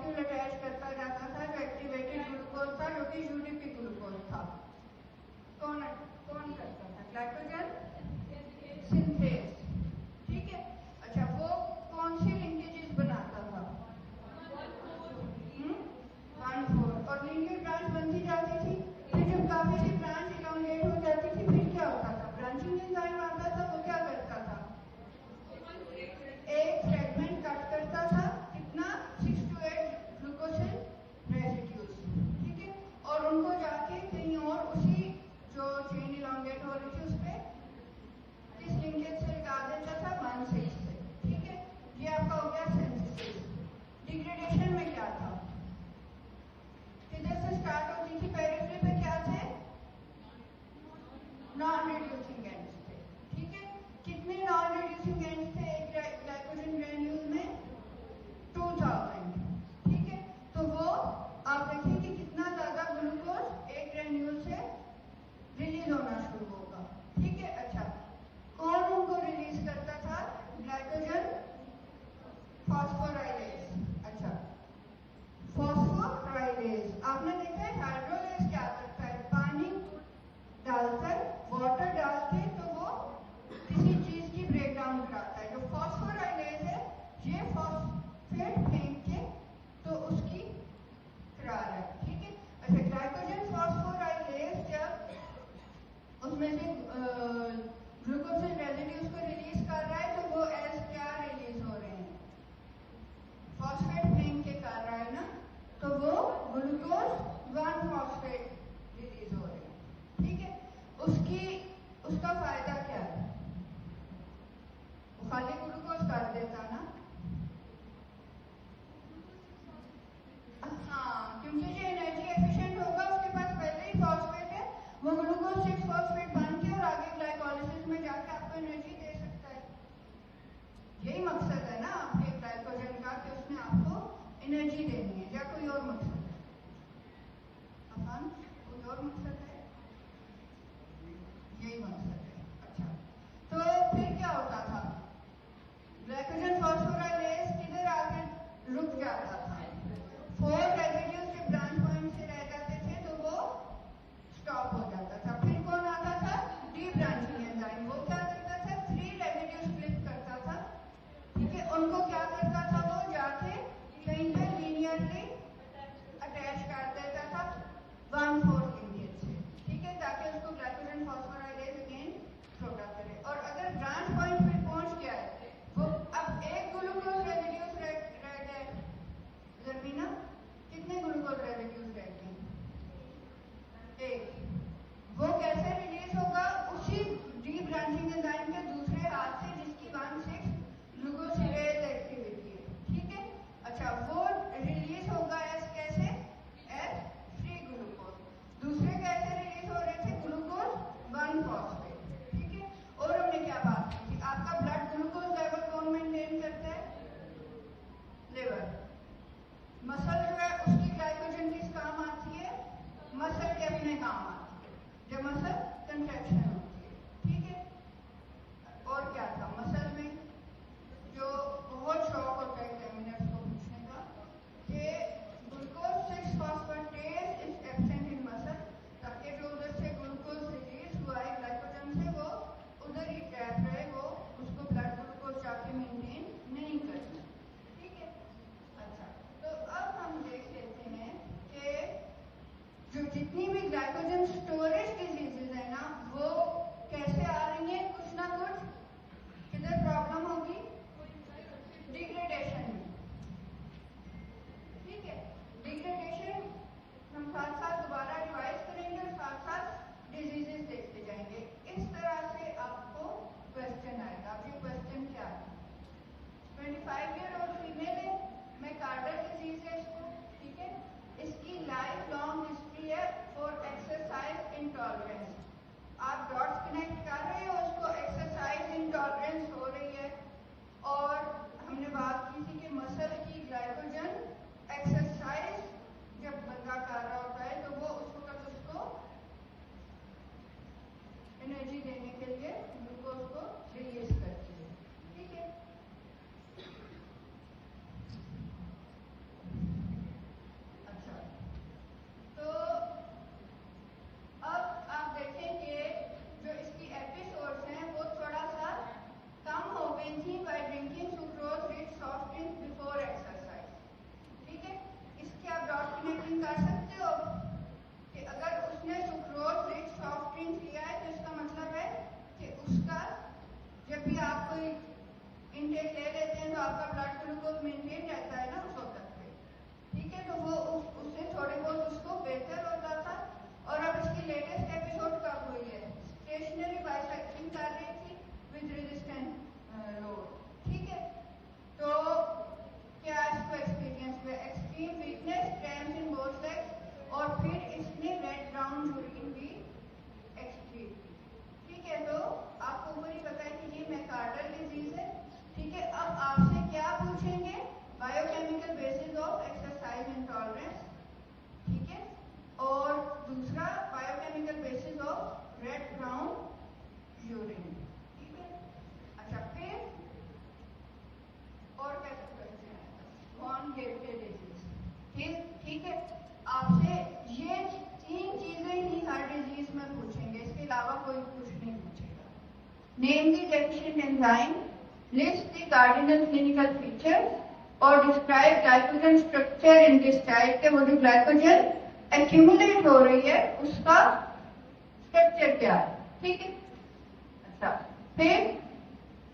Molecule attach करता जाता था जो एक्टिवेटेड ग्लूकोज था, जो कि यूडीपी ग्लूकोज था। कौन करता था? Glycogen synthase. ठीक है, अच्छा वो कौन सी लिंकेजेस बनाता था? 1,4 और लीनियर ब्रांच बनती जाती थी। फिर जब काफी सी ब्रांच इलांगेट हो जाती थी फिर क्या होता था? ब्रांचिंग एंजाइम आता था, वो क्या करता था? एक फ्रेगमेंट कट करता था, कितना? 6 to 8 ग्लूकोसिल रेसिड्यूज। ठीक है, और उनको जाके कहीं और उसी जो चेन इलांगेट हो रही थी उस पे किस लिंकेज से लगा देता था? 1,6 से। ठीक है, ये आपका हो गया सिंथेसिस। डिग्रेडेशन में क्या था? किधर से स्टार्ट होती थी? पेरिफेरी पे क्या थे? नॉन रिड्यूसिंग एंड्स थे। ठीक है, कितने नॉन रिड्यूसिंग एंड्स थे एक ग्लाइकोजन ग्रेन्यूल में? 2000। ठीक है, तो वो आप देखिए कि कितना ज्यादा ग्लूकोज एक ग्रेन्यूल से रिलीज होना शुरू होगा। ठीक है, अच्छा कौन उनको रिलीज करता था? Glycogen phosphorylase. अच्छा फॉस्फोराइलेज आपने देखा है। हाइड्रोलेज क्या करता है? पानी डालकर, वाटर डाल के तो वो किसी चीज की ब्रेकडाउन कराता है। जो फॉस्फोराइलेज है ये फॉस्फेट फेंक के तो उसकी करा रहा है। ठीक है, अच्छा ग्लाइकोजन फॉस्फोराइलेज जब उसमें से ग्लूकोसिल रेसिड्यूज को रिलीज कर रहा है तो वो एज क्या रिलीज हो रहे हैं? फॉस्फेट फेंक के कर रहा है ना, तो वो ग्लूकोज 1 फॉस्फेट रिलीज हो रहे हैं। ठीक है, उसका फायदा क्या है? वो खाली ग्लूकोज कर देता ना। हाँ, क्योंकि ये एनर्जी एफिशिएंट होगा, उसके पास पहले ही फॉस्फेट है, वो ग्लूकोज 6 फॉस्फेट बन के और आगे ग्लाइकोलाइसिस में जाके आपको एनर्जी दे सकता है। यही मकसद है ना आपके ग्लाइकोजन का कि उसने आपको एनर्जी देनी है, या कोई और मकसद है? आसान, कोई और मकसद है? यही मकसद है। अच्छा, तो फिर क्या होता था? ग्लाइकोजन फॉस्फोराइलेज किधर आके रुक जाता था? 4 रेसिड्यूज के ब्रांच पॉइंट से रह जाते थे तो वो स्टॉप हो जाता था। फिर कौन आता था? D branching enzyme. वो क्या करता था? 3 रेसिड्यूज फ्लिप करता था। ठीक है, उनको क्या करता था? वो जाके कहीं पे लीनियरली अटैच कर देता था 1,4 लिंकेज से। ठीक है, ताकि उसको ग्लाइकोजन फॉस्फोराइलेज अगेन छोटा करे। और अगर ब्रांच पॉइंट पे पहुंच गया है वो, अब एक ग्लूकोज रेसिड्यूज रह गए जर्मीना, कितने ग्लूकोज रेसिड्यूज रह गए? एक। वो कैसे रिलीज होगा? उसी डी ब्रांचिंग एंजाइम के दूसरे हाथ से जिसकी 1,6 ग्लूकोसिलेज एक्टिविटी है। ठीक है, अच्छा वो रिलीज होगा एज कैसे? As free glucose. दूसरे कैसे रिलीज हो रहे थे? Glucose 1 phosphate. ठीक है, और हमने क्या बात की थी? आपका ब्लड ग्लूकोज लेवल कौन मेंटेन करता है? लिवर। मसल जो है उसकी ग्लाइकोजन किस काम आती है? मसल के अपने काम आती है जब मसल कंट्रैक्शन होती है। ठीक है, और क्या था मसल में? जो बहुत शौक होता है एग्जामिनर्स को पूछने का कि glucose 6 phosphatase is absent in muscle, ताकि जो उधर से ग्लूकोज रिलीज हुआ है ग्लाइकोजन से वो उधर ही ट्रैप रहे, वो उसको ब्लड ग्लूकोज जाके मेंटेन नहीं करना। ठीक है, अच्छा तो अब हम देख लेते हैं कि जो जितनी भी ग्लाइकोजन स्टोरेज डिजीजेज है ना वो कैसे आ रही है? कुछ ना कुछ किधर प्रॉब्लम होगी? डिग्रेडेशन में। ठीक है, डिग्रेडेशन हम साथ साथ दोबारा रिवाइज करेंगे और साथ साथ डिजीजेस देखते जाएंगे। इस तरह से आपको क्वेश्चन आएगा। अब ये क्वेश्चन क्या है? 25 ईयर ओल्ड फीमेल है, मैकार्डर डिजीज है इसको। ठीक है, इसकी लाइफ लॉन्ग हिस्ट्री है फॉर एक्सरसाइज इंटॉलरेंस। आप डॉट्स कनेक्ट कर रहे हो, उसको एक्सरसाइज इंटॉलरेंस हो रही है। और हमने बात की थी कि मसल की ग्लाइकोजन एक्सरसाइज जब बंदा कर रहा होता है तो वो उस वक्त उसको एनर्जी देने के लिए ग्लूकोज को रिलीज करती है। ठीक है, अलावा कोई कुछ नहीं पूछेगा। Name the deficient enzyme, list the cardinal clinical features और describe glycogen structure in this type के वो जो ग्लाइकोजन एक्यूमुलेट हो रही है उसका स्ट्रक्चर क्या है, ठीक है। अच्छा, फिर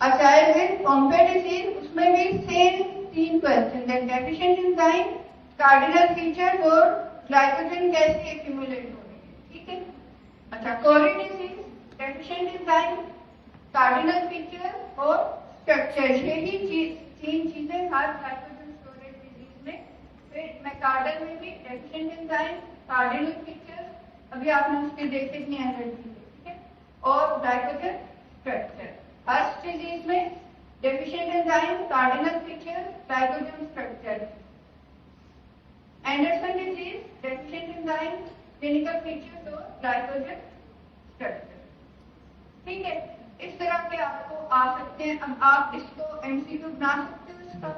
a child with Pompe disease, उसमें भी सेम 3 क्वेश्चन है, डेफिशिएंट एंजाइम, कार्डिनल फीचर्स और ग्लाइकोजन कैसे एक्यूमुलेट हो रही है, ठीक है। अच्छा, Cori disease, deficient enzyme, cardinal feature और स्ट्रक्चर, यही तीन चीजें हर ग्लाइकोजन स्टोरेज डिजीज में। फिर मैकार्डल में भी डेफिशिएंट एंजाइम, कार्डिनल फीचर, अभी आपने उसके देखे इतनी एनर्जी, ठीक है, और ग्लाइकोजन स्ट्रक्चर। हर्स्ट डिजीज में deficient enzyme, cardinal feature, glycogen structure. Anderson disease, deficient enzyme, clinical features और ग्लाइकोजन स्ट्रक्चर, ठीक है। इस तरह के आपको आ सकते हैं। अब आप इसको एमसीक्यू बना सकते हो। इसका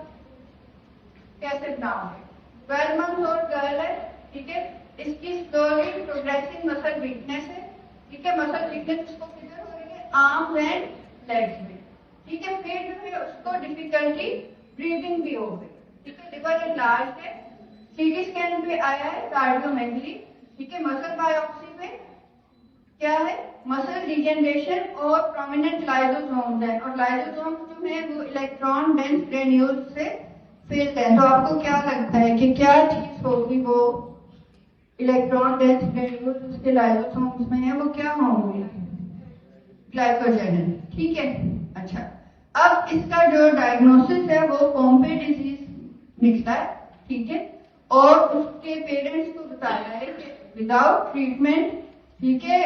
कैसे बनाओगे? 12 मंथ और गर्ल है, ठीक है, इसकी स्लोली प्रोग्रेसिंग मसल वीकनेस है, ठीक है। मसल वीकनेस उसको किधर हो रही है? आर्म्स एंड लेग्स में, ठीक है। फिर जो है उसको डिफिकल्टी ब्रीदिंग भी हो गई, ठीक है। लिवर एनलार्ज्ड है, सीटी स्कैन पे आया है कार्डियोमेगली, ठीक है। मसल बायोप्सी में क्या है? मसल डिजेनरेशन और प्रोमिनेंट लाइसोसोम्स है, और लाइसोसोम्स जो है वो इलेक्ट्रॉन डेंस ग्रेन्यूल्स से फिल्ड है। तो आपको क्या लगता है कि क्या चीज होगी वो इलेक्ट्रॉन डेंस ग्रेन्यूल्स उसके लाइसोसोम्स में है, वो क्या होंगे? ग्लाइकोजन है, ठीक है। अच्छा, अब इसका जो डायग्नोसिस है वो पोम्पे डिजीज निकला है, ठीक है, और उसके पेरेंट्स को बताया है कि विदाउट ट्रीटमेंट, ठीक है,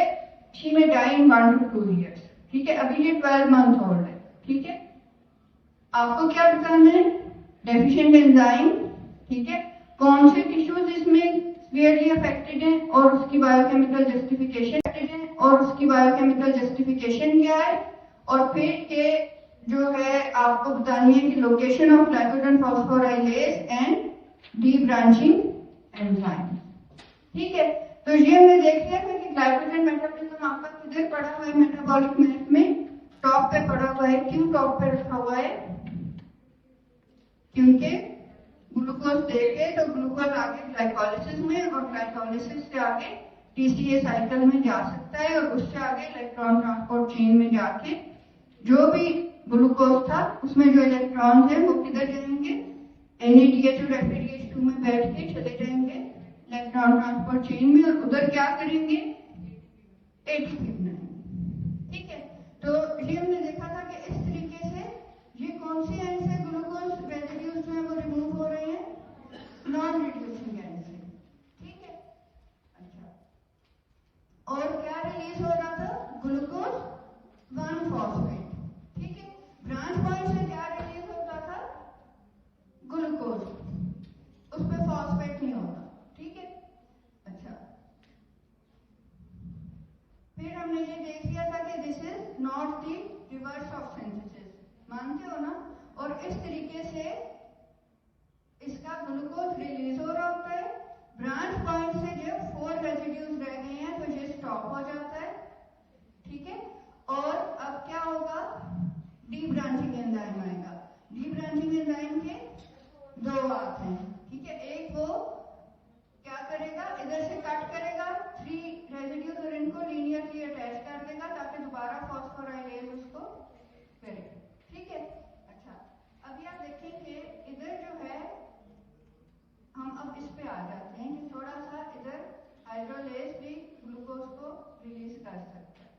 शी में डाई इन 1 to 2 years, ठीक है। अभी ये 12 मंथ ओल्ड है, ठीक है। आपको क्या बताना है? डेफिशिएंट एंजाइम, ठीक है, कौन से टिश्यूज इसमें सीवियरली अफेक्टेड हैं और उसकी बायोकेमिकल जस्टिफिकेशन क्या है, और फिर के जो है आपको बतानी है कि location of glycogen phosphorylase and D branching enzyme, ठीक है। तो ये हमने देख लिया था कि ग्लाइकोजन मेटाबॉलिज्म आपका किधर पड़ा हुआ है मेटाबॉलिक मैप में? टॉप पे पड़ा हुआ है। क्यों टॉप पे रखा हुआ है? क्योंकि ग्लूकोज देके तो ग्लूकोज आगे ग्लाइकोलिसिस में, और ग्लाइकोलिसिस से आगे टीसीए साइकिल में जा सकता है, और उससे आगे इलेक्ट्रॉन ट्रांसपोर्ट चेन में जाके जो भी ग्लूकोज था उसमें जो इलेक्ट्रॉन है वो किधर जाएंगे? NADH और FADH2 में बैठ के चले जाएंगे इलेक्ट्रॉन ट्रांसपोर्ट चेन में, और उधर क्या करेंगे? ATP बनाएंगे, ठीक है। तो ये हमने देखा था कि इस तरीके से ये कौन सी एंड से ग्लूकोज रेसिड्यूज जो है वो रिमूव हो रहे हैं? नॉन रिड्यूसिंग एंड से, ठीक है। अच्छा, और क्या रिलीज हो रहा था? ग्लूकोज 1 फॉस्फेट, ठीक है। ब्रांच पॉइंट से क्या रिलीज होता था? ग्लूकोज, उस पर फॉस्फेट नहीं होता, ठीक है। अच्छा, फिर हमने ये देख लिया था कि this is not the reverse of synthesis, मानते हो ना। और इस तरीके से इसका ग्लूकोज रिलीज हो रहा होता है। ब्रांच पॉइंट से जब 4 रेसिड्यूज रह गए हैं तो ये स्टॉप हो जाता है, ठीक है। और अब क्या होगा? डी ब्रांचिंग एंजाइम आएगा। डी ब्रांचिंग एंजाइम के 2 बात हैं, ठीक है। एक वो क्या करेगा? इधर से कट करेगा 3 रेसिड्यूज और इनको लीनियरली अटैच कर देगा ताकि दोबारा फॉस्फोराइलेज उसको करे, ठीक है। अच्छा, अभी आप देखेंगे इधर जो है, हम अब इस पे आ जाते हैं कि थोड़ा सा इधर हाइड्रोलेज भी ग्लूकोज को रिलीज कर सकता है,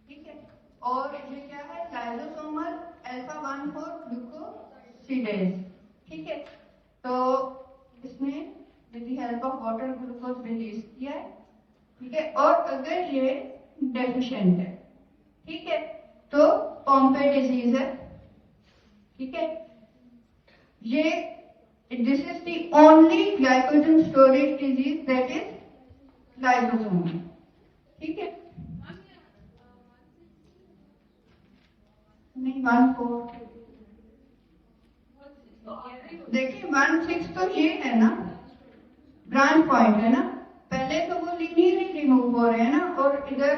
ठीक है। और ये क्या है? लाइसोसोमल अल्फा 1,4 ग्लूकोसिडेज, ठीक है। तो इसने with the help of water glucose release किया है, ठीक है। और अगर ये डेफिशिएंट है, ठीक है, तो पोम्पे डिजीज है, ठीक है। ये this is the only glycogen storage disease that is lysosomal, ठीक है। नहीं 1,4 देखिए 1,6 तो ये है ना, ब्रांच पॉइंट है ना। पहले तो वो लीनियरली रिमूव हो रहे हैं ना, और इधर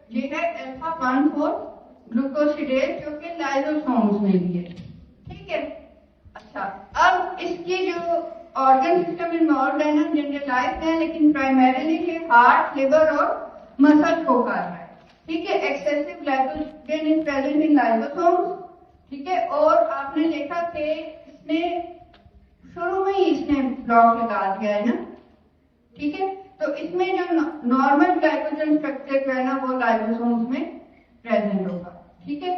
ये है अल्फा 1,4 ग्लूकोसिडेज जो कि लाइसोसोम्स में भी है, ठीक है। अच्छा, अब इसकी जो ऑर्गन सिस्टम इन्वॉल्व है ना, जनरलाइज्ड है, लेकिन प्राइमरीली ये हार्ट, लिवर और मसल को कर रहा है, ठीक है। Excessive glycogen is present in lysosomes, ठीक है। और आपने देखा कि इसने शुरू में ही इसने ब्लॉक लगा दिया है ना, ठीक है। तो इसमें जो नॉर्मल ग्लाइकोजन स्ट्रक्चर जो है ना वो लाइसोसोम्स में प्रेजेंट होगा, ठीक है।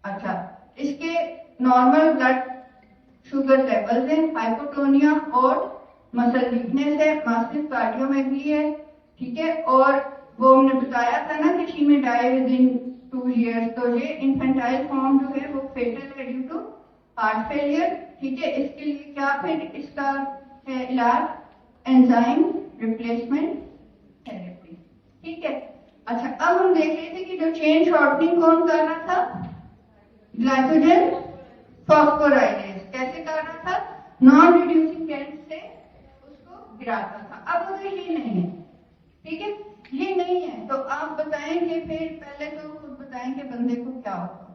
अच्छा, इसके नॉर्मल ब्लड शुगर लेवल्स हैं, हाइपोटोनिया और मसल वीकनेस है, मास्टिस कार्डियोमेगली है, ठीक है। और वो हमने बताया था ना कि शी में डाई विद इन 2 years, तो ये इन्फेंटाइल फॉर्म जो है वो फेटल है ड्यू टू हार्ट फेलियर, ठीक है। इसके लिए क्या फिर इसका है इलाज, एंजाइम रिप्लेसमेंट थेरेपी, ठीक है। अच्छा, अब हम देख रहे थे कि जो चेन शॉर्टनिंग कौन कर रहा था, ग्लाइकोजन फॉस्फोराइलेज कैसे कर रहा था, नॉन रिड्यूसिंग एंड से उसको गिराता था। अब अगर ये नहीं है, ठीक है, ये नहीं है, तो आप बताएंगे फिर, पहले तो खुद बताएंगे बंदे को क्या होगा,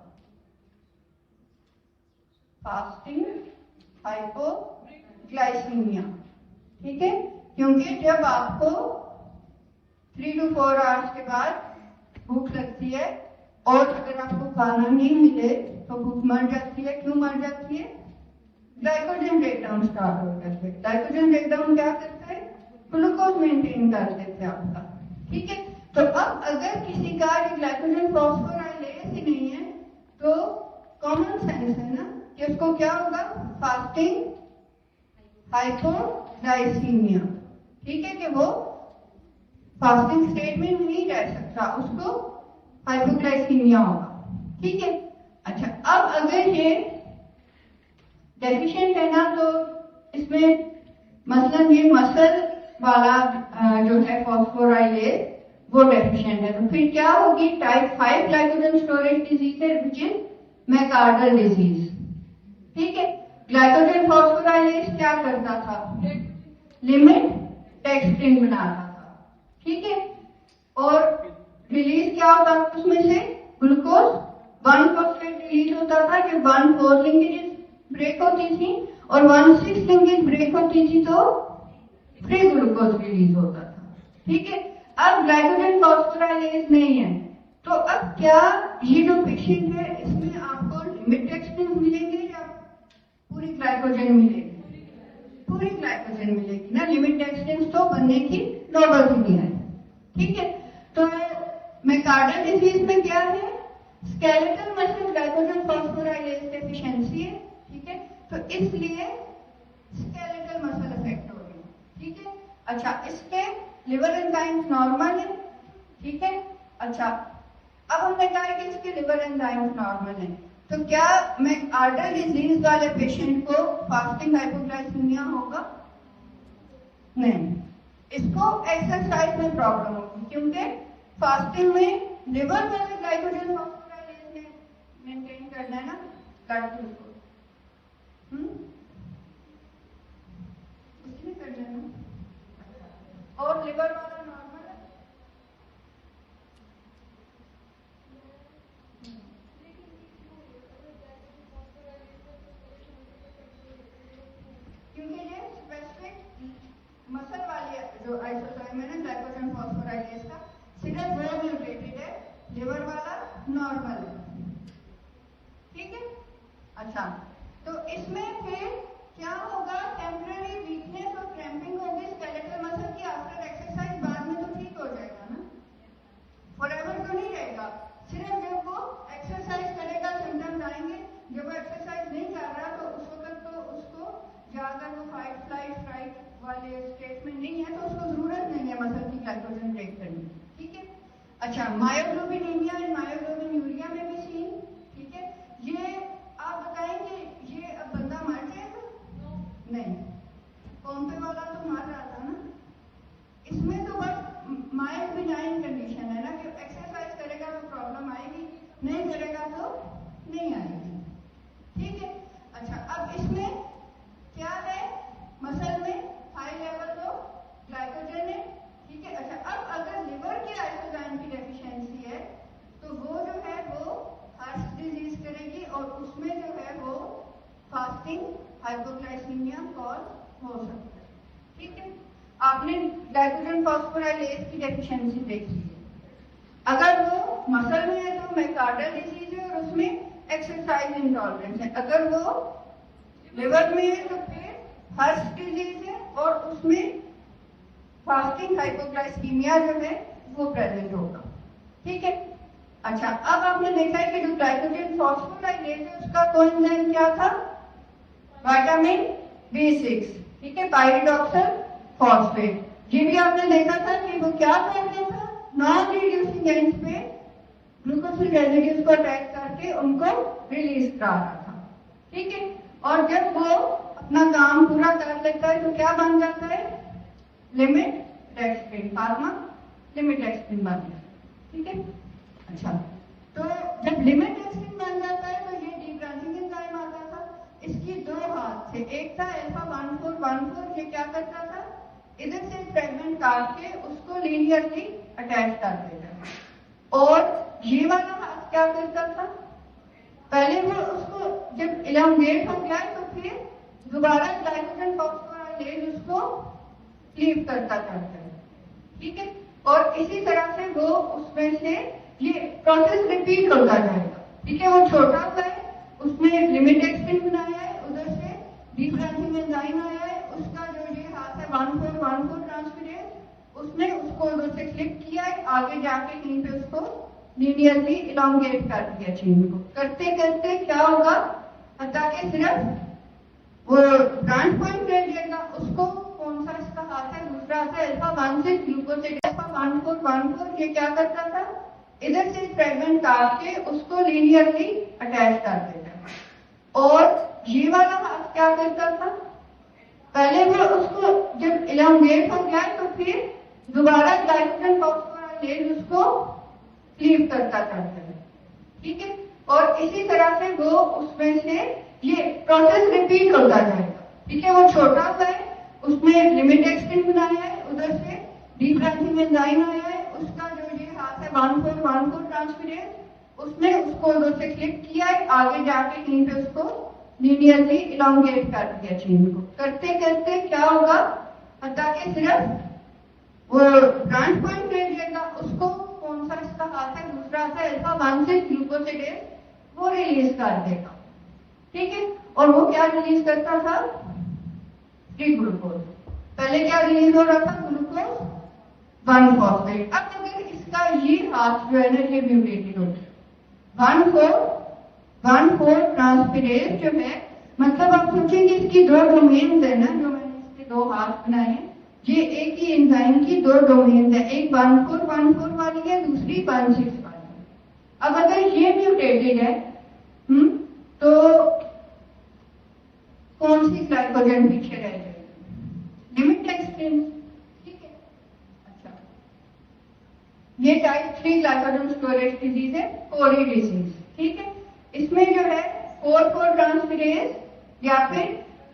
फास्टिंग हाइपोग्लाइसीमिया, ठीक है। क्योंकि जब आपको 3 to 4 आवर्स के बाद भूख लगती है और अगर आपको खाना नहीं मिले तो भूख मर जाती है। क्यों मर जाती है, ग्लाइकोजन ब्रेकडाउन स्टार्ट हो जाता है। ग्लाइकोजन ब्रेकडाउन क्या करता है, ग्लूकोज मेंटेन कर देते हैं आपका, ठीक है। तो अब अगर किसी का ग्लाइकोजन फॉस्फोराइलेज ही नहीं है तो कॉमन सेंस है ना कि उसको क्या होगा, फास्टिंग हाइपोग्लाइसीमिया, ठीक है, कि वो फास्टिंग स्टेट में नहीं रह सकता, उसको हाइपोग्लाइसीमिया होगा, ठीक है। अच्छा, अब अगर ये डेफिशिएंट है ना तो इसमें मसलन ये मसल वाला जो है फॉस्फोराइलेज वो डेफिशिएंट है, तो फिर क्या होगी, टाइप 5 ग्लाइकोजन स्टोरेज डिजीज है विच इज मैकार्डल डिजीज, ठीक है। ग्लाइकोजन फॉस्फोराइलेज क्या करता था, लिमिट डेक्स्ट्रिन बनाता था, ठीक है। और रिलीज क्या होता था उसमें से, ग्लूकोज 1-फॉस्फेट रिलीज होता था, जब 1-4 लिंकेज ब्रेक होती थी और 1-6 लिंकेज ब्रेक होती थी तो फ्री ग्लूकोज रिलीज होता था, ठीक है। अब ग्लाइकोजन फॉस्फोराइलेज नहीं है, तो अब क्या ये जो पेशेंट है इसमें आपको लिमिट डेक्स्ट्रिन मिलेंगे या पूरी ग्लाइकोजन मिलेगी, पूरी ग्लाइकोजन मिलेगी ना, लिमिट डेक्स्ट्रिन तो बनने की नॉर्मल दुनिया है, ठीक है। तो मैकार्डल डिजीज में क्या है, skeletal muscle glycogen phosphorylase deficiency है, ठीक है। तो इसलिए स्केलेटल मसल इफेक्ट हो रही है, ठीक है। अच्छा, इसके लिवर एंजाइम्स नॉर्मल है, ठीक है। अच्छा, अब हमने कहा कि इसके लिवर एंजाइम्स नॉर्मल है, तो क्या मैकार्डल डिजीज वाले पेशेंट को फास्टिंग हाइपोग्लाइसीमिया होगा, नहीं, इसको एक्सरसाइज में प्रॉब्लम होगी, क्योंकि फास्टिंग में लिवर में भी ग्लाइकोजन फॉस्फोराइलेज मेंटेन करना है ना, ब्लड ग्लूकोज उसमें कर देना, और लिवर वाला नॉर्मल है, क्योंकि ये स्पेसिफिक मसल वाली जो आइसोसाइम है ना ग्लाइकोजन फॉस्फोराइलेज का, सिर्फ वो म्यूटेटेड है, लिवर वाला नॉर्मल है, ठीक है। अच्छा, तो इसमें फिर क्या होगा, टेम्पररी वीकनेस और क्रैम्पिंग होगी स्केलेटल मसल की आफ्टर एक्सरसाइज, बाद में तो ठीक हो जाएगा ना, फॉरएवर तो नहीं रहेगा, सिर्फ जब वो एक्सरसाइज करेगा सिम्टम्स आएंगे, जब वो एक्सरसाइज नहीं कर रहा तो उस वक्त तो उसको ज्यादा वो फाइट फ्लाइट फ्राइट वाले स्टेट में नहीं है तो उसको जरूरत नहीं है मसल की ग्लाइकोजन ब्रेक करनी, ठीक है। अच्छा, मायोग्लोबिनीमिया एंड मायोग्लोबिनूरिया में भी सीन, ठीक है। ये आप बताएंगे ये अब बंदा मर जाएगा, नहीं, पोम्पे वाला तो मर रहा था ना, इसमें तो बस माइल्ड बिनाइन कंडीशन है ना कि एक्सरसाइज करेगा तो प्रॉब्लम आएगी, नहीं करेगा तो नहीं आएगी, ठीक है। अच्छा, अब इसमें क्या है, मसल में हाई लेवल ऑफ ग्लाइकोजन है, ठीक है। अच्छा, अब अगर लिवर के लाइसोजाइम की डेफिशिएंसी है हाइपोग्लाइसीमिया कॉज हो सकता है। ठीक है, आपने ग्लाइकोजन फॉस्फोराइलेज की डेफिशिएंसी देख ली है। अगर वो मसल में है तो मायोकार्डियल डिजीज है और उसमें एक्सरसाइज इंटॉलरेंस है। अगर वो लिवर में है तो फिर हर्श डिजीज है और उसमें फास्टिंग हाइपोग्लाइसीमिया जो है वो प्रेजेंट होगा। ठीक है, अच्छा, अब आपने देखा है कि जो ग्लाइकोजन फॉस्फोराइलेज है उसका कोएंजाइम क्या था? Vitamin B6। ठीक है, पायरिडॉक्सिल फॉस्फेट। ये भी आपने देखा था कि वो क्या कर रहा था? नॉन रिड्यूसिंग एंड्स पे ग्लूकोसिल रेसिड्यूज को अटैक करके उनको रिलीज करा रहा था। ठीक है, और जब वो अपना काम पूरा कर लेता है तो क्या बन जाता है? Limit dextrin, pharma limit dextrin बन जाता है। ठीक है, अच्छा, तो जब लिमिट डेक्स्ट्रिन बन जाता है तो ये डीब्रांचिंग एंजाइम आता था। इसकी दो हाथ थे, एक था अल्फा 1414, ये क्या करता था? इधर से फ्रेगमेंट काट के उसको लीनियरली अटैच कर देता है। और ये वाला हाथ क्या करता था? पहले वो उसको जब इलांगेट हो गया तो फिर दोबारा ग्लाइकोजन फॉस्फोराइलेज उसको क्लीव करता जाता है। ठीक है, और इसी तरह से वो उसमें से ये प्रोसेस रिपीट होता जाएगा। ठीक है, वो छोटा सा है, उसमें लिमिट एक्सटेंट बनाया है, उधर से डीब्रांचिंग एंजाइम आया है, उसका जो ये हाथ है 1414 ट्रांसफरेज, उसने उसको उधर से क्लिक किया है, आगे जाके कहीं पे उसको लीनियरली इलांगेट कर दिया चेन को। करते करते क्या होगा? ताकि सिर्फ वो ब्रांच पॉइंट रह जाएगा। उसको कौन सा इसका हाथ है? दूसरा हाथ है अल्फा 16 ग्लूकोसिड अल्फा 1414, ये क्या करता था? इधर से फ्रेगमेंट काट के उसको लीनियरली अटैच कर देता है। और ये वाला हाथ क्या करता था? पहले वो उसको जब इलांगेट हो गया तो फिर दोबारा ग्लाइकोजन फॉस्फोराइलेज उसको क्लीव करता जाता है। ठीक है, और इसी तरह से वो उसमें से ये प्रोसेस रिपीट होता जाएगा। ठीक है, वो छोटा सा है, उसमें लिमिट एक्सटेंट बनाया है, उधर से डीब्रांचिंग एंजाइम आया है, उसका जो ये हाथ है 1414 ट्रांसफरेज, उसने उसको उधर से क्लिक किया है, आगे जाके कहीं पे उसको लीनियरली इलांगेट कर दिया चेन को। करते करते क्या होगा? ताकि सिर्फ वो ब्रांच पॉइंट रह जाएगा। उसको कौन सा इसका हाथ है? दूसरा हाथ है अल्फा 16 ग्लूकोसिडेज, वो रिलीज कर देगा। ठीक है, और वो क्या रिलीज करता था? Free glucose. पहले क्या रिलीज हो रहा था? Glucose 1 phosphate. अब अगर इसका ये हाथ जो है ना ये म्यूटेटेड हो जाए 1,4 ट्रांसफरेज जो है, मतलब आप सोचेंगे इसकी दो डोमेन्स है ना, जो मैंने इसके दो हाथ बनाए हैं, ये एक ही एंजाइम की दो डोमेन्स है, एक 1414 वाली है, दूसरी 16 वाली है। अब अगर ये म्यूटेटेड है तो कौन सी ग्लाइकोजन पीछे रह जाएगी? Limit extend. ठीक है, अच्छा, ये टाइप 3 ग्लाइकोजन स्टोरेज डिजीज है, कोरी डिजीज। ठीक है, इसमें जो है 4,4 ट्रांसफरेज या फिर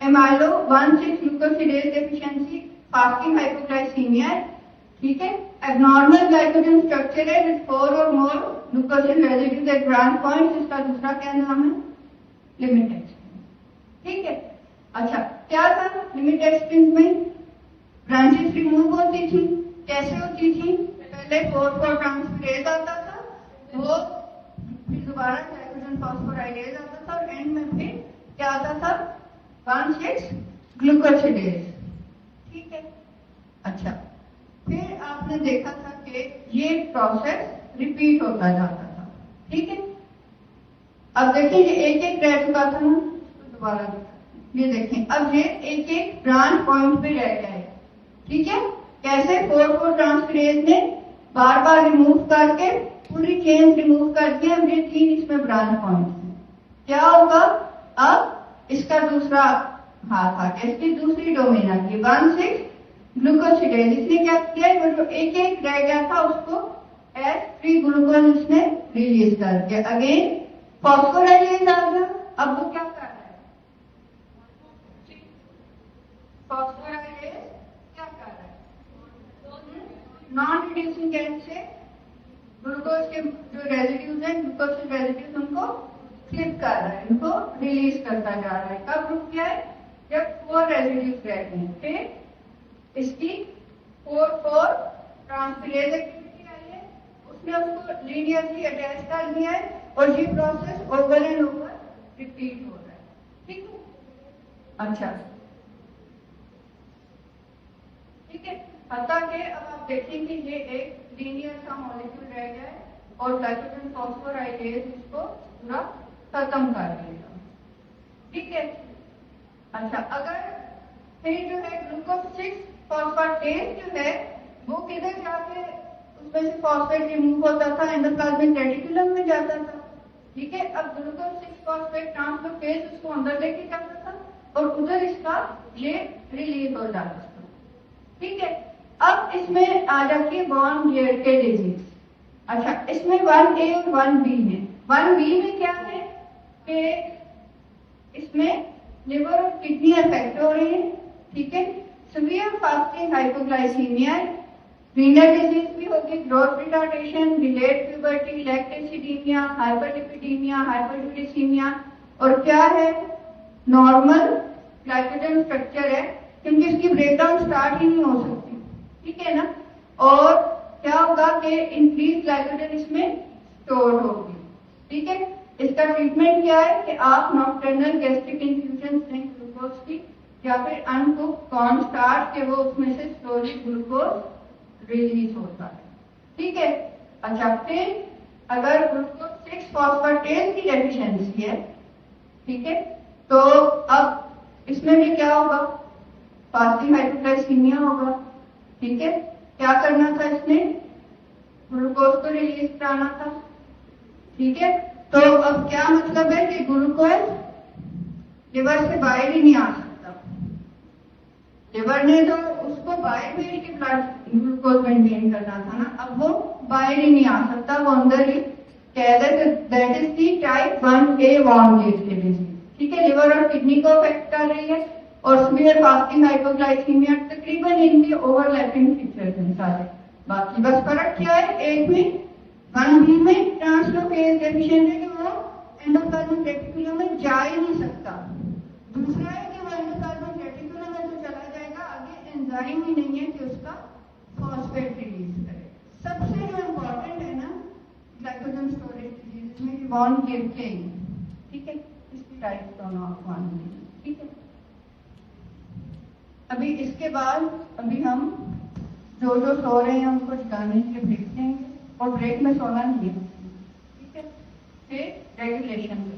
amylo 1,6 glucosidase deficiency, fasting hypoglycaemia. ठीक है, एबनॉर्मल ग्लाइकोजन स्ट्रक्चर है विद 4 और more glucosyl residues at branch point. इसका दूसरा क्या नाम है? Limit extend. ठीक है, अच्छा, क्या था लिमिट एक्सटेंड में? ब्रांचेस रिमूव होती थी। कैसे होती थी? पहले 4,4 ट्रांसफरेज आता था, वो फिर दोबारा ग्लाइकोजन फॉस्फोराइलेज आता था और एंड में फिर क्या आता था? 1,6 ग्लूकोसिडेज। ठीक है, अच्छा, फिर आपने देखा था कि ये प्रोसेस रिपीट होता जाता था। ठीक है, अब देखिए ये एक एक रह चुका था ना, तो दोबारा ये देखें, अब ये एक एक ब्रांच पॉइंट पे रह गया है। ठीक है, कैसे? 4,4 ट्रांसफरेज ने बार बार रिमूव करके पूरी चेन रिमूव कर दिया, ये 3 इसमें ब्रांच पॉइंट है। क्या होगा? अब इसका दूसरा हाथ आ गया, इसकी दूसरी डोमेन आ गई 1,6 ग्लूकोसिडेज। इसने क्या किया? वो जो एक एक रह गया था उसको एज फ्री ग्लूकोज इसने रिलीज कर दिया। अगेन फॉस्फोराइलेज आ गया। अब वो क्या कर रहा है? फॉस्फोराइलेज क्या कर रहा है? नॉन रिड्यूसिंग एंड से ग्लूकोज के जो रेसिड्यूज हैं, ग्लूकोज रेसिड्यूज, उनको क्लिप कर रहा है, उनको रिलीज करता जा रहा है। कब रुक गया है? जब 4 रेजिड्यूज रहते हैं, फिर इसकी 4 ट्रांसफरेज एक्टिविटी आई है, उसने उसको लीनियरली अटैच कर दिया है और ये process over and over repeat हो रहा है। ठीक है, अच्छा, ठीक है। हत्ता के अब आप देखें कि ये एक लीनियर सा मॉलिक्यूल रह गया है और ग्लाइकोजन फॉस्फोराइलेज इसको पूरा खत्म कर देगा। ठीक है, अच्छा, अगर फिर जो है ग्लूकोज 6 फॉस्फेटेज जो है वो किधर जाके उसमें से फॉस्फेट रिमूव होता था, एंडोप्लाज्मिक रेटिकुलम में जाता था। ठीक है, अब ग्लूकोज 6 फॉस्फेट ट्रांसलोकेज उसको अंदर लेके जाता था और उधर इसका ये रिलीज हो जाता था। ठीक है, अब इसमें आ जाती है बॉन लेयर के डिजीज। अच्छा, इसमें 1A और 1B है। 1B में क्या है कि इसमें लिवर और किडनी अफेक्ट हो रही है। ठीक है, severe fasting hypoglycaemia, renal disease भी होगी, growth retardation, delayed puberty, lactacidaemia, hyperlipidaemia, hyperglycaemia, और क्या है, नॉर्मल ग्लाइकोजन स्ट्रक्चर है क्योंकि इसकी ब्रेकडाउन स्टार्ट ही नहीं हो सकती। ठीक है ना, और क्या होगा कि इंक्रीज ग्लाइकोजन इसमें स्टोर होगी। ठीक है, इसका ट्रीटमेंट क्या है कि आप नॉक्टर्नल गैस्ट्रिक इन्फ्यूजन दें ग्लूकोज की, या फिर अनकुक्ड कॉर्न स्टार्च के वो उसमें से स्लोली ग्लूकोज रिलीज होता है। ठीक है, अच्छा, फिर अगर ग्लूकोज 6 फॉस्फेटेज की डेफिशिएंसी है, ठीक है, तो अब इसमें भी क्या होगा, फास्टिंग हाइपोग्लाइसीमिया होगा। ठीक है, क्या करना था, इसमें ग्लूकोज को रिलीज कराना था। ठीक है, तो अब क्या मतलब है कि ग्लूकोज लिवर से बाहर ही नहीं आ सकता। लिवर ने तो उसको बाहर भेज के ब्लड ग्लूकोज मेंटेन करना था ना, अब वो बाहर ही नहीं आ सकता, वो अंदर ही that is the type 1A von लेयर के डिजीज। ठीक है, लिवर और किडनी को अफेक्ट कर रही है और सीवियर फास्टिंग हाइपोग्लाइसीमिया, तकरीबन इनके ओवरलैपिंग फीचर्स हैं सारे। बाकी बस फर्क क्या है, एक में 1B में ट्रांसलोकेज डेफिशिएंट है कि वो एंडोप्लाज्मिक रेटिकुलम में जा ही नहीं सकता। दूसरा है कि वो एंडोप्लाज्मिक रेटिकुलम में तो चला जाएगा, आगे एंजाइम ही नहीं है कि उसका फॉस्फेट रिलीज करे। सबसे जो इम्पोर्टेंट है ना ग्लाइकोजन स्टोरेज डिजीज में वॉन गिरकेन। ठीक है, इसकी टाइप दोनों आप मान लीजिए। ठीक है, अभी इसके बाद अभी हम जो सो रहे हैं उनको जगाने के ब्रेक देंगे और ब्रेक में सोना नहीं है। ठीक है, फिर रेगुलेशन।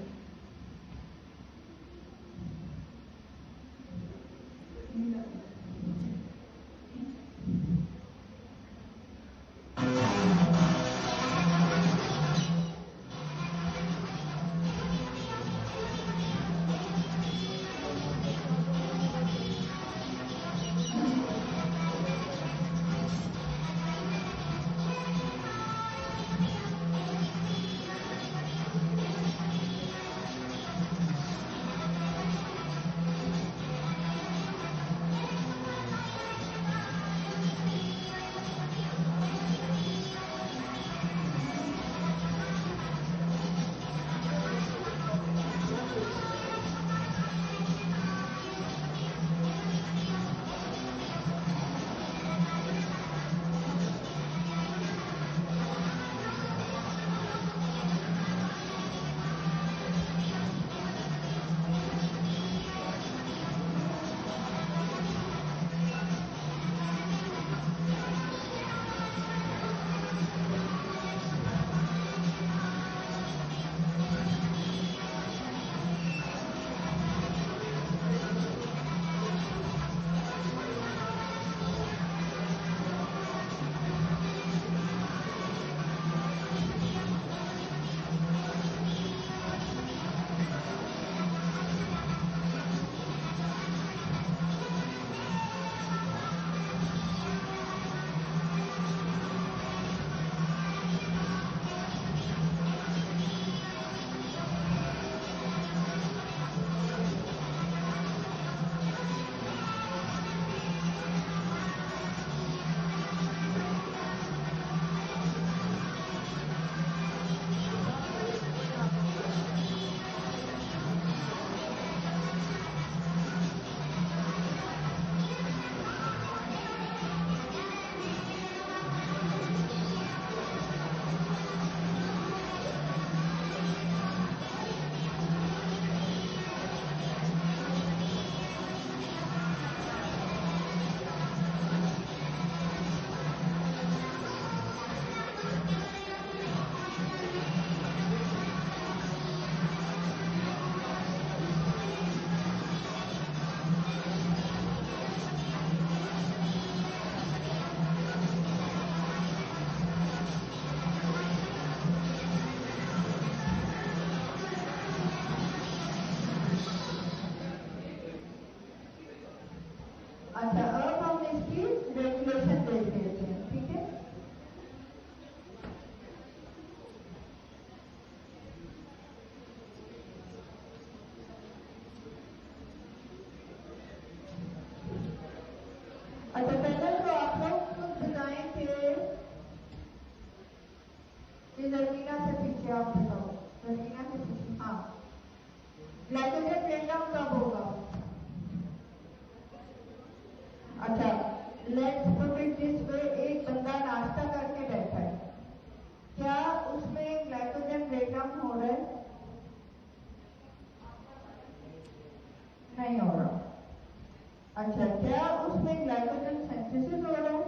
ग्लाइकोजन सिंथेसिस हो रहा है,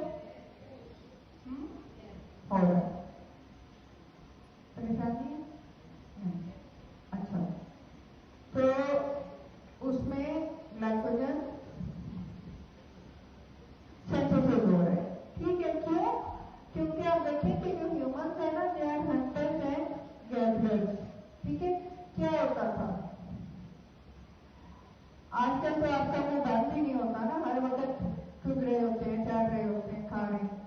हो रहा है। परेशानी है नहीं। अच्छा, तो उसमें ग्लाइकोजन सिंथेसिस हो रहा है, ठीक है। क्यों? क्योंकि आप देखें कि जो ह्यूमंस है ना, they are hunters and gatherers, ठीक है। क्या होता था आजकल, तो आपका मुंह बंद ही नहीं होता ना, हर वक्त चुग रहे होते हैं, चल रहे होते हैं, खा रहे हैं।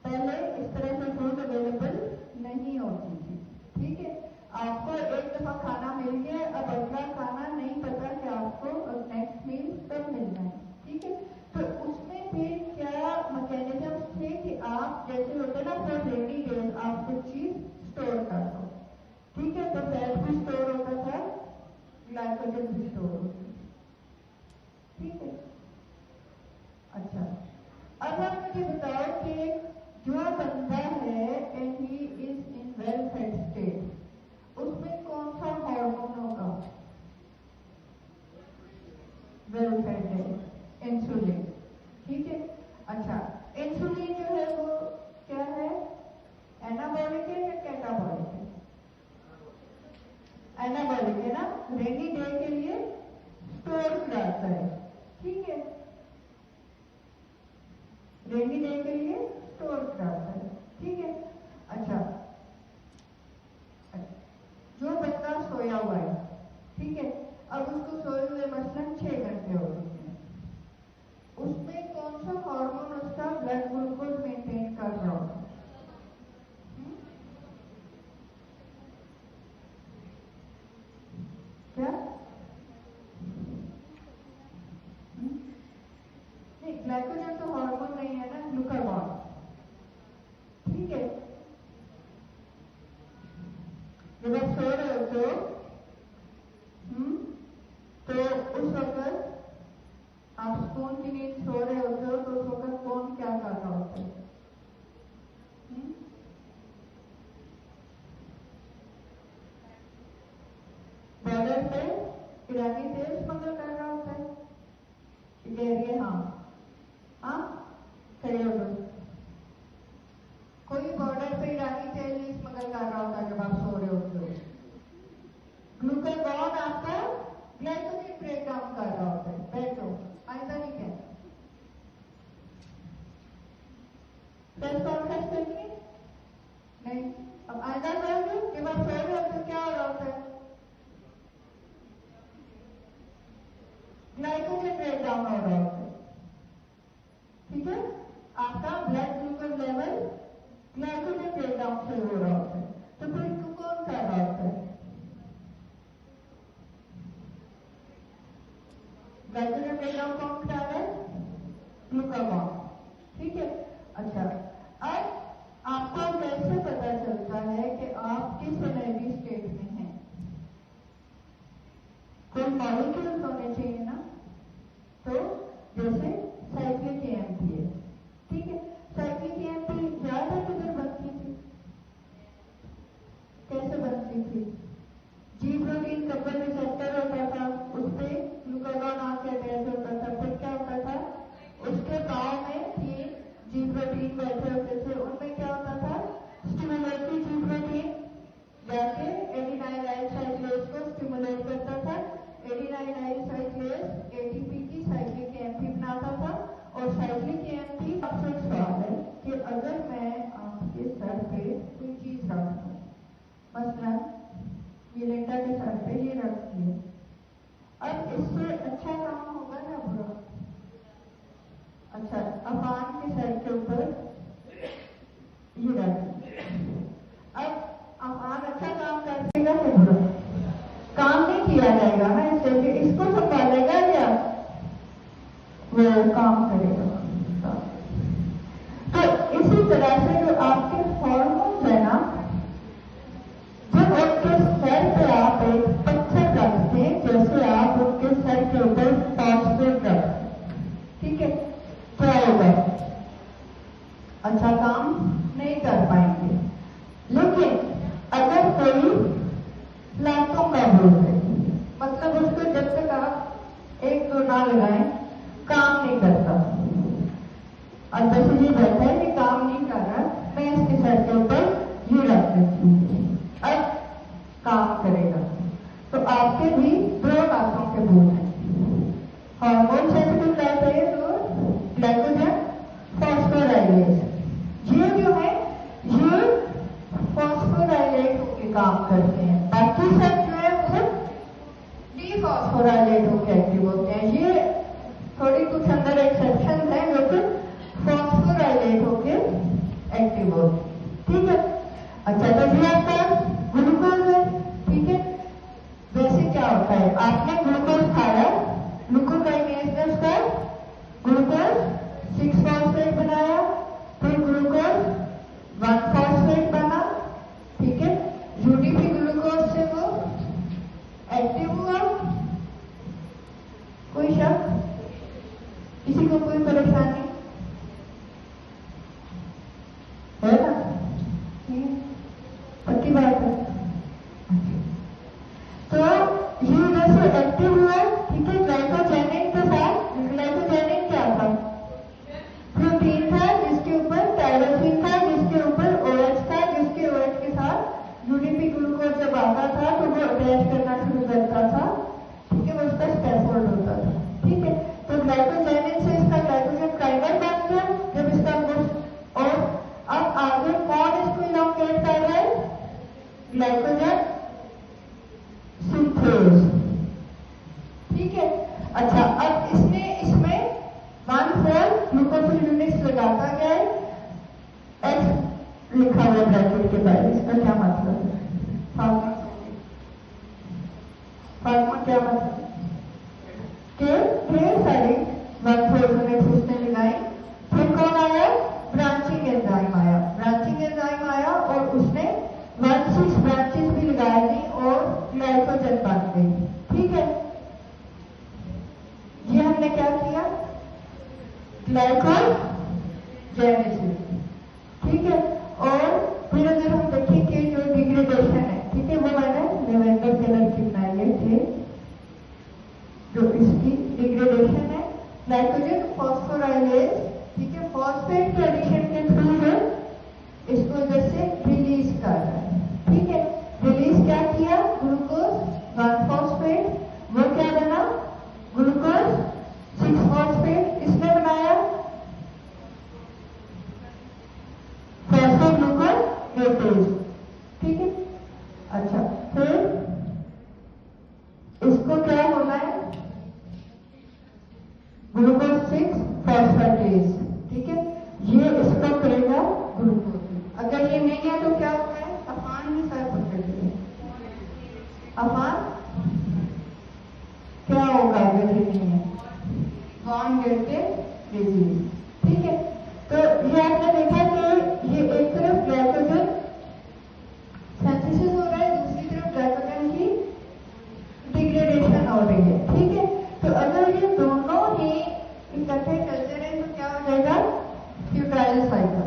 पहले इस तरह से फूड अवेलेबल नहीं होती थी, ठीक है। आपको एक दफा खाना मिल गया, अब अगला खाना नहीं पता कि आपको नेक्स्ट मील कब मिलना है, ठीक है। तो उसमें फिर क्या मैकेनिज्म थे कि आप जैसे होते ना फॉर रेनी डेज, आप कुछ चीज स्टोर कर दो, ठीक है। तो फैट भी स्टोर होता था, ग्लाइकोजन भी स्टोर होता था, ठीक है। अच्छा, अब आप मुझे बताओ कि जो बंदा है and he is in well fade state, उसमें कौन सा हार्मोन होगा? वेल फेड है, इंसुलिन, ठीक है। अच्छा, इंसुलिन जो है वो क्या है, एनाबॉलिक है या कैटाबॉलिक है? एनाबॉलिक है ना, रेनी डे के लिए स्टोर कराता है, ठीक है। रेनी डे के लिए स्टोर कराता है, ठीक है। अच्छा, जो बंदा सोया हुआ है, ठीक है, अब उसको सोए हुए मसलन 6 घंटे हो चुके हैं, उसमें कौन सा हार्मोन उसका ब्लड ग्लूकोज मेंटेन कर रहा होगा? क्या? नहीं, ग्लाइकोजन तो हार्मोन नहीं है ना, ग्लूकागॉन, ठीक है। जब आप सो रहे होते हो तो उस वक्त आप सुकून की नींद सो रहे होते हो, तो उस वक्त कौन क्या कर रहा होता है? बॉर्डर पे ईरानी तेल स्मगल कर रहा होता है, कह रही है हाँ खड़े हो गए। कोई बॉर्डर पे ईरानी तेल नहीं स्मगल कर रहा होता जब आप सो रहे होते हो। ग्लूकागॉन आपका ग्लाइकोजन ब्रेक डाउन कर रहा होता है। बैठो, आयदा नहीं क्या प्रेस कॉन्फ्रेंस करनी नहीं। अब आयदा करोगे, जब आप सो रहे होते हो क्या हो रहा होता है? ग्लाइकोजन ब्रेक डाउन हो रहा होता है, ठीक है। आपका blood glucose level glycogen break down से हो रहा होता है, तो फिर इसको कौन कर रहा होता है? ग्लाइकोजन ब्रेक डाउन कौन करा रहा है? ग्लूकागॉन, ठीक है। अच्छा, अब आपको कैसे पता चलता है कि आप किस एनर्जी स्टेट में हैं? कोई मॉलिक्यूल्स होने चाहिए ना, तो जैसे साइक्लिक एएमपी है, ठीक है। साइक्लिक एएमपी याद है किधर बनती थी, कैसे बनती थी? जी प्रोटीन कपल रिसेप्टर होता था, उस पर ग्लूकागॉन आके अटैच होता था, फिर क्या होता था, उसके पाँव में 3 जी प्रोटीन बैठे होते थे, उनमें क्या होता था, स्टिमुलेटरी जी प्रोटीन जाके एडिनाइल साइक्लेज को स्टिमुलेट करता था। एडिनाइल साइक्लेज एटीपी की साइक्लिक एएमपी बनाता था। और साइक्लिक एएमपी, आपसे एक सवाल है कि अगर मैं आपके सर पे कोई चीज रख दूं, मसलन मिलेटा के सर पे ये रख दिए, अब इससे अच्छा काम होगा ना बुरा? अच्छा, अफान के सर के ऊपर ये रख दिए, अब अफान अच्छा काम करेगा या बुरा? काम नहीं किया जाएगा ना, इससे कि इसको संभालेगा या वो काम करेगा। तो इसी तरह से जो आपके हॉर्मोन्स है ना, जब उनके सर पे आप एक पत्थर रखते हैं, जैसे आप उनके सर के ऊपर फॉस्फेट रखते, ठीक है, क्या होगा? अच्छा काम नहीं कर पाएंगे। लेकिन अगर कोई लातों का बोल है, मतलब उसको जब तक आप एक दो ना लगाएं काम नहीं करता, और बस ये बैठा है कि काम नहीं कर रहा, मैं इसके सर के ऊपर ये रख देती हूँ, अब काम करेगा। तो आपके भी दो बातों के बोल हैं, हार्मोन सेंसिटिव लाइपेज और ग्लाइकोजन फॉस्फोराइलेज। ये जो है ये फॉस्फोराइलेट होकर काम करते हैं, बाकी सब जो है वो डीफॉस्फोराइलेट होकर एक्टिव होते हैं। ये थोड़ी कुछ अंदर एक्सेप्शन है जो कि फॉस्फोराइलेट होकर एक्टिव होते हैं, ठीक है। अच्छा, तो ये आपका ग्लूकोज है, ठीक है। वैसे क्या होता है, आपने ग्लूकोज खाया, ग्लूकोकाइनेज ने उसका ग्लूकोज 6-फॉस्फेट बनाया, फिर ग्लूकोज 1-फॉस्फेट बना, ठीक है। यूडीपी ग्लूकोज से वो एक्टिव हुआ। कोई शक, किसी को कोई परेशानी है ना? पक्की बात है। तो ये इधर से एक्टिव हुआ, ठीक है। ग्लाइकोजेनिक के साथ, ग्लाइकोजेनिक क्या था? प्रोटीन था जिसके ऊपर टायरोसिन था, जिसके ऊपर OH था, जिसके OH के साथ यूडीपी ग्लूकोज जब आता था तो वो अटैच करना शुरू करता था, ठीक है। वो उसका स्कैफोल्ड होता था, ठीक है। तो ग्लाइकोजेनिक से इसका ग्लाइकोजन ट्राइमर बन गया जब इसका और अब आगे कौन इसको इनोकुलेट कर रहा है? ग्लाइकोजन सिंथेज, ठीक है। अच्छा, अब इसमें 1/4 ग्लूकोज यूनिट्स लगाता गया है, X लिखा हुआ ब्रैकेट के बाद, इसका क्या मतलब है? फार्मा क्या मतलब के ढेर सारी 1/4 यूनिट्स उसने लगाई। फिर कौन आया? ब्रांचिंग एंजाइम आया, ब्रांचिंग एंजाइम आया और उसने 1/6 ब्रांचेस भी लगा दी और ग्लाइकोजन बन गई, ठीक है। ये हमने क्या किया? ग्लाइकोजेनेसिस, ठीक है। और फिर अगर हम देखें कि जो डिग्रेडेशन है, ठीक है, वो मैंने लेवेंडर कलर की बनाई है, जो इसकी डिग्रेडेशन है ग्लाइकोजन फॉस्फोराइलेज, ठीक है। फॉस्फेट के एडिशन के थ्रू है इसको जैसे रिलीज कर रहा है, ठीक है। रिलीज क्या किया? ग्लूकोज 1-फॉस्फेट, वो क्या बना? ग्लूकोज 6-फॉस्फेट। इसने बनाया फॉस्फोग्लूकोज, ठीक है। अच्छा, फिर इसको क्या होना है? ग्लूकोज 6-फॉस्फेटेज, ठीक है। ये इसको करेगा ग्लूकोज। अगर ये नहीं है तो क्या होता है? अफान में सर पकड़ लिए, अफान क्या होगा अगर ये नहीं है? बॉन्ड गिरते डिजीज, ठीक है। तो ये आपने देखा कि ये एक तरफ ग्लाइकोजन सिंथेसिस हो रहा है, दूसरी तरफ ग्लाइकोजन की डिग्रेडेशन हो रही है, ठीक है। तो अगर ये दोनों ही इकट्ठे चलते रहे तो क्या हो जाएगा? Futile cycle.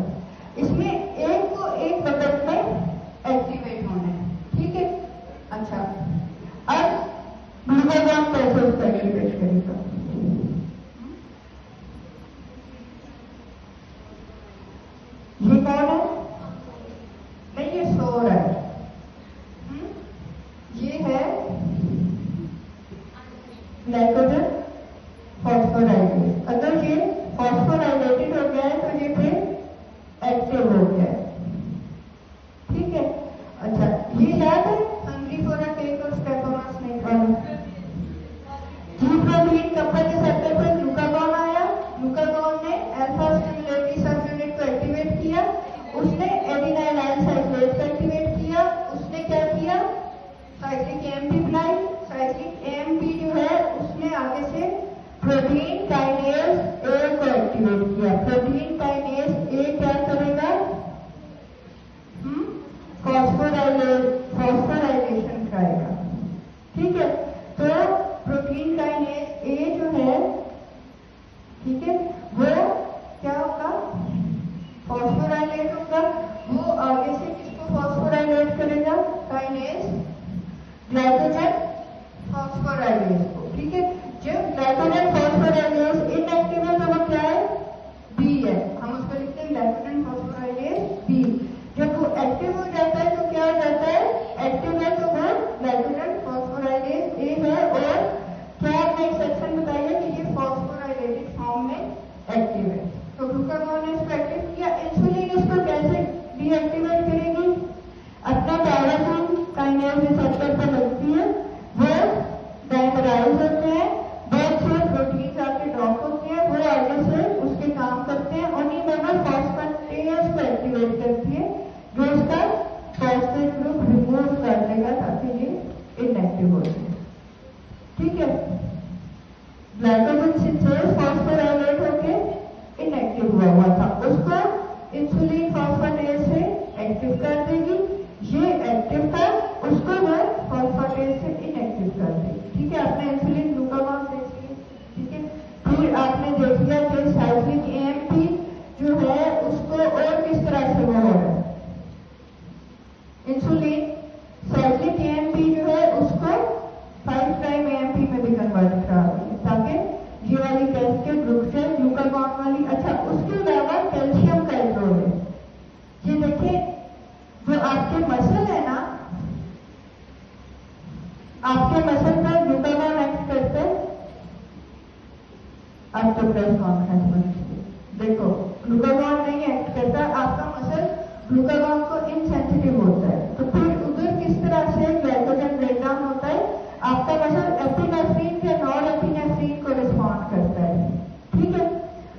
इसमें एक को एक बकेट में एक्टिवेट होना है, ठीक है। अच्छा, अब ग्लूकागॉन कैसे उसको एक्टिवेट करेगा? ये कौन है? नहीं, ये सोर है, ये है ग्लाइकोजन फॉस्फोराइलेज। अगर ये फॉस्फोराइलेटेड हो गया है तो ये फिर एक्टिव हो गया है, ठीक है। अच्छा, ये याद है हंग्री फॉर अ केक और स्टेफोनस नहीं खाना। जी प्रोटीन कपल के सेक्टर पर ग्लूकागॉन आया, ग्लूकागॉन ने अल्फा स्टिमुलेटरी सब यूनिट को एक्टिवेट किया, उसने एडिनाइलाइल साइक्लेज को एक्टिवेट किया, उसने क्या किया? साइक्लिक एएमपी बनाई। साइक्लिक एएमपी जो है उसने आगे से प्रोटीन काइनेज ए को एक्टिवेट किया। प्रोटीन काइनेज ए क्या करेगा? फॉस्फोराइलेशन कराएगा, ठीक है। तो प्रोटीन काइनेज ए जो है, ठीक है, वो क्या होगा? फॉस्फोराइलेट होगा। वो आगे से किसको फॉस्फोराइलेट करेगा? काइनेज ग्लाइकोजन फॉस्फोराइलेज को, ठीक है। जब ग्लाइकोजन फॉस्फोराइलेज इनएक्टिव है तो वो क्या है? बी है। Phosphorylase B. जब वो एक्टिव हो जाता है तो क्या हो जाता है, एक्टिव है तो वो ग्लाइकोजेन फॉस्फोराइलेज ए है। और क्या आपने एक सेक्शन बताया कि ये फॉस्फोराइलेटेड फॉर्म में एक्टिव है। तो ग्लूकागॉन ने इसको एक्टिव किया। इंसुलिन इसको कैसे डीएक्टिवेट करेगी, अपना टायरोसिन काइनेज रिसेप्टर पर लगती है, वो डाइमराइज होते हैं, बहुत से प्रोटीन आके ड्रॉप होते हैं, वो आगे से उसके काम करते हैं, उन्हीं में वो फॉस्फेटेज को एक्टिवेट करती है जो इसका फॉस्फेट ग्रुप रिमूव कर देगा ताकि ये इनएक्टिव हो जाए। ठीक है, ग्लाइकोजेन सिंथेज फॉस्फोराइलेट होके इनएक्टिव हुआ था, उसको इंसुलिन फॉस्फेटेज से एक्टिव कर देगी। ये एक्टिव था, उसको वो फॉस्फेटेज से इनएक्टिव कर देगी। ठीक है, आपने इंसुलिन ग्लूकागॉन देख लिया। ठीक है, फिर आपने देख लिया कि साइक्लिक एएमपी जो है उसको और किस तरह से वो हो रहा है। इंसुलिन साइक्लिक एएमपी जो है उसको 5 प्राइम एएमपी में भी कन्वर्ट करा देगी ताकि ये वाली कैस्केड रुक जाए, ग्लूकागॉन वाली। अच्छा, उसके अलावा कैल्शियम का एक रोल है। ये देखिए, जो आपके मसल है ना, आपके मसल पर ग्लूकागॉन एक्ट करते हैं। आप तो प्रेस कॉन्फ्रेंस में देखो, ग्लूकागॉन नहीं एक्ट करता, आपका मसल ग्लूकागॉन को इनसेंसिटिव होता है। तो फिर उधर किस तरह से ग्लाइकोजन ब्रेकडाउन होता है, आपका मसल एपिनेफ्रिन या नॉन एपिनेफ्रिन को रिस्पॉन्ड करता है। ठीक है,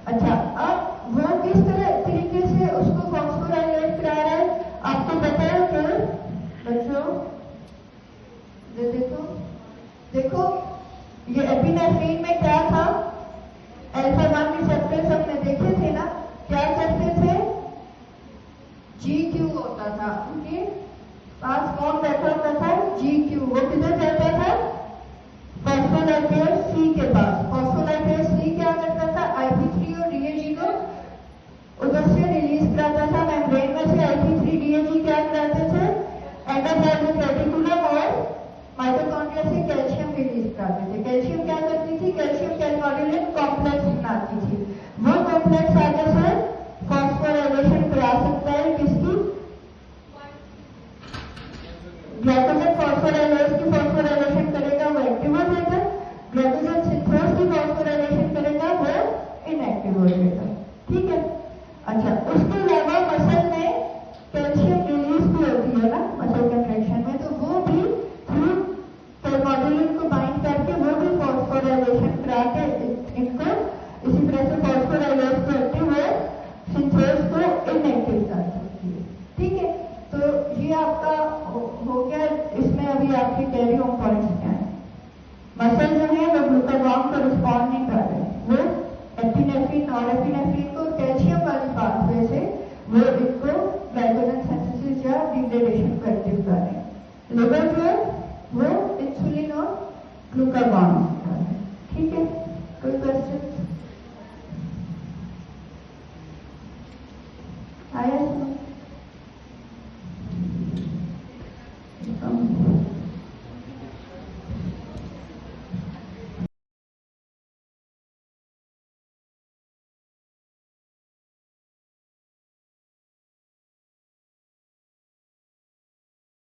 अच्छा, अब वो किस तरह तरीके से उसको फॉस्फोराइलेट करा रहा है आपको पता है क्या बच्चों? देखो ये एपिनेफ्रिन में क्या था, अल्फा 1 रिसेप्टर्स हमने देखे थे ना, क्या करते थे, GQ होता था, उनके पास कौन बैठा होता था, GQ। वो किधर जाता था, फॉस्फोलाइपेज सी के पास। फॉस्फोलाइपेज सी क्या करता था, IP3 और DAG को उधर से रिलीज कराता था मेम्ब्रेन में से। IP3 DAG क्या कराते थे, एंडोप्लाज्मिक रेटिकुलम और माइटोकॉन्ड्रिया से कैल्शियम रिलीज कराते थे। कैल्शियम क्या करती थी, कैल्शियम कैलमोडुलेट कॉम्प्लेक्स बनाती थी। वो कॉम्प्लेक्स आगे से फॉस्फोराइलेशन करा सकता है किसकी, ग्लाइकोजेन फॉस्फोराइलेज की फॉस्फोराइलेशन करेगा, वो एक्टिव हो जाएगा। ग्लाइकोजेन सिंथेज की फॉस्फोराइलेशन करेगा, वो इनएक्टिव हो जाएगा। ठीक है, अच्छा, उसके अलावा मसल में कैल्शियम रिलीज भी होती है ना मसल कंट्रैक्शन में, तो वो भी थ्रू कैलमोडुलेट को बाइंड करके वो भी फॉस्फोराइलेशन करा के इनको इसी तरह से फॉस्फोराइलेज करके वो सिंथेज को इनएक्टिव कर सकती है। ठीक है, तो ये आपका हो गया। इसमें अभी आपके कैरी होम पॉइंट्स क्या है, मसल जो है वो ग्लूकागॉन को रिस्पॉन्ड नहीं कर रहे, वो एपिनेफ्रिन और एपिनेफ्रिन को कैल्शियम वाली पाथवे से वो इनको ग्लाइकोजन सिंथेसिस या डिग्रेडेशन को एक्टिव कर रहे हैं। लिवर जो है वो इंसुलिन और ग्लूकागॉन